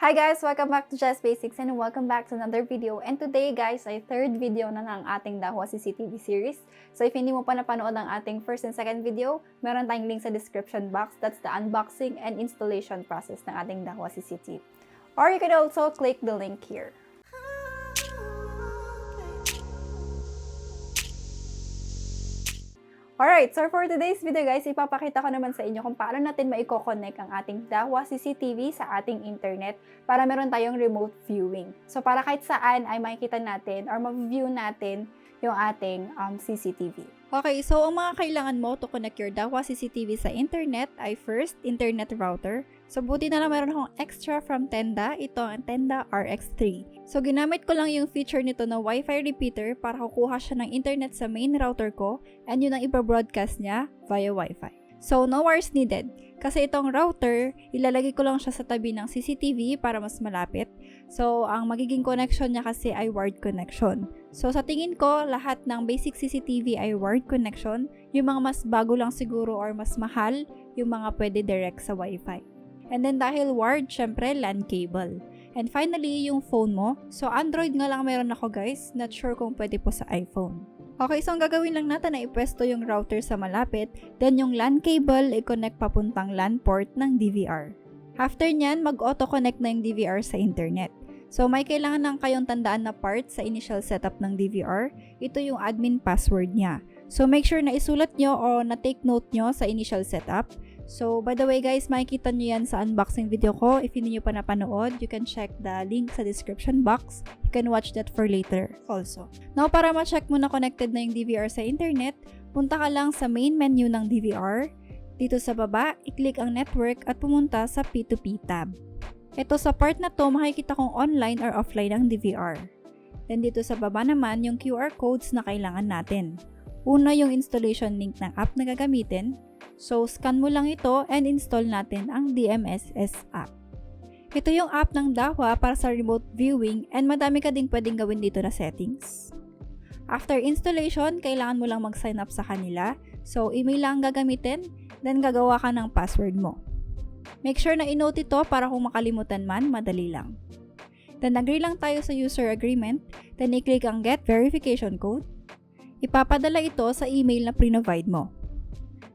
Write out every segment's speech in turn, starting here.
Hi guys! Welcome back to Just Basics and welcome back to another video. And today guys ay third video na ng ating Dahua CCTV series. So if hindi mo pa napanood ang ating first and second video, meron tayong link sa description box. That's the unboxing and installation process ng ating Dahua CCTV. Or you can also click the link here. Alright, so for today's video guys, ipapakita ko naman sa inyo kung paano natin maiko-connect ang ating Dahua CCTV sa ating internet para meron tayong remote viewing. So para kahit saan ay makikita natin or ma-view natin yung ating CCTV. Okay, so ang mga kailangan mo to connect your Dahua CCTV sa internet ay first, internet router. So buti na lang meron akong extra from Tenda, ito ang Tenda RX3. So ginamit ko lang yung feature nito na Wi-Fi repeater para kukuha siya ng internet sa main router ko and yun ang iba-broadcast niya via Wi-Fi. So no wires needed. Kasi itong router, ilalagay ko lang siya sa tabi ng CCTV para mas malapit. So ang magiging connection niya kasi ay wired connection. So sa tingin ko, lahat ng basic CCTV ay wired connection. Yung mga mas bago lang siguro or mas mahal, yung mga pwede direct sa Wi-Fi. And then dahil wired, syempre LAN cable. And finally, yung phone mo. So Android nga lang meron ako guys. Not sure kung pwede po sa iPhone. Okay, so ang gagawin lang natin ay ipwesto yung router sa malapit. Then yung LAN cable, i-connect papuntang LAN port ng DVR. After nyan, mag-auto-connect na yung DVR sa internet. So may kailangan lang kayong tandaan na part sa initial setup ng DVR. Ito yung admin password niya. So make sure na isulat nyo o na-take note nyo sa initial setup. So, by the way guys, makikita nyo yan sa unboxing video ko. If hindi nyo pa napanood, you can check the link sa description box. You can watch that for later also. Now, para ma-check mo na connected na yung DVR sa internet, punta ka lang sa main menu ng DVR. Dito sa baba, i-click ang network at pumunta sa P2P tab. Ito sa part na to, makikita kung online or offline ang DVR. Then dito sa baba naman, yung QR codes na kailangan natin. Una, yung installation link ng app na gagamitin. So, scan mo lang ito and install natin ang DMSS app. Ito yung app ng Dahua para sa remote viewing and madami ka ding pwedeng gawin dito na settings. After installation, kailangan mo lang mag-sign up sa kanila. So, email lang gagamitin, then gagawa ka ng password mo. Make sure na i-note ito para kung makalimutan man, madali lang. Then, agree lang tayo sa user agreement, then i-click ang Get Verification Code. Ipapadala ito sa email na pre-provide mo.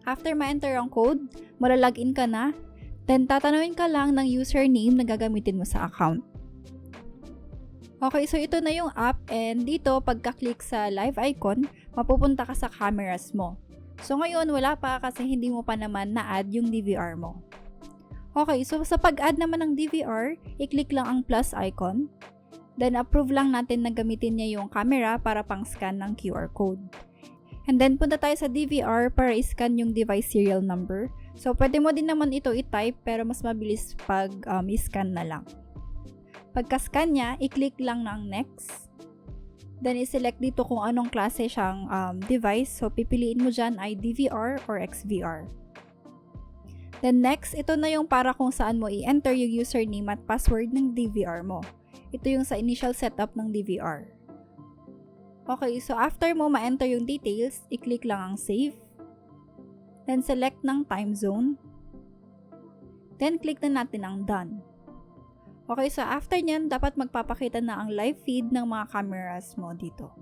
After ma-enter ang code, malalagin ka na, then tatanungin ka lang ng username na gagamitin mo sa account. Okay, so ito na yung app and dito pagka-click sa live icon, mapupunta ka sa cameras mo. So ngayon wala pa kasi hindi mo pa naman na-add yung DVR mo. Okay, so sa pag-add naman ng DVR, i-click lang ang plus icon. Then approve lang natin na gamitin niya yung camera para pang-scan ng QR code. And then, punta tayo sa DVR para i-scan yung device serial number. So, pwede mo din naman ito i-type pero mas mabilis pag i-scan na lang. Pagka-scan niya, i-click lang ng next. Then, i-select dito kung anong klase siyang device. So, pipiliin mo dyan ay DVR or XVR. Then, next, ito na yung para kung saan mo i-enter yung username at password ng DVR mo. Ito yung sa initial setup ng DVR. Okay, so after mo ma-enter yung details, i-click lang ang save. Then select ng time zone. Then click na natin ang done. Okay, so after nyan, dapat magpapakita na ang live feed ng mga cameras mo dito.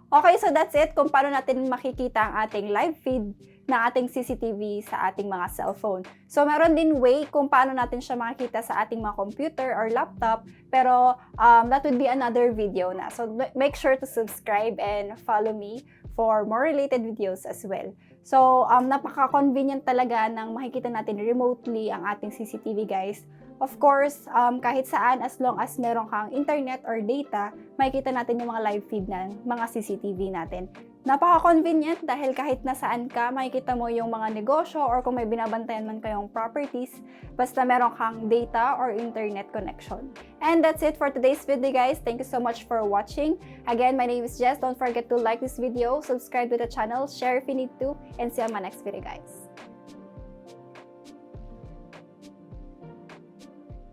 Okay, so that's it kung paano natin makikita ang ating live feed ng ating CCTV sa ating mga cellphone. So, meron din way kung paano natin siya makikita sa ating mga computer or laptop, pero that would be another video na. So, make sure to subscribe and follow me for more related videos as well. So, napaka-convenient talaga ng makikita natin remotely ang ating CCTV, guys. Of course, kahit saan, as long as meron kang internet or data, makikita natin yung mga live feed ng mga CCTV natin. Napaka-convenient dahil kahit nasaan ka, makikita mo yung mga negosyo or kung may binabantayan man kayong properties, basta meron kang data or internet connection. And that's it for today's video, guys. Thank you so much for watching. Again, my name is Jess. Don't forget to like this video, subscribe to the channel, share if you need to, and see you on my next video, guys.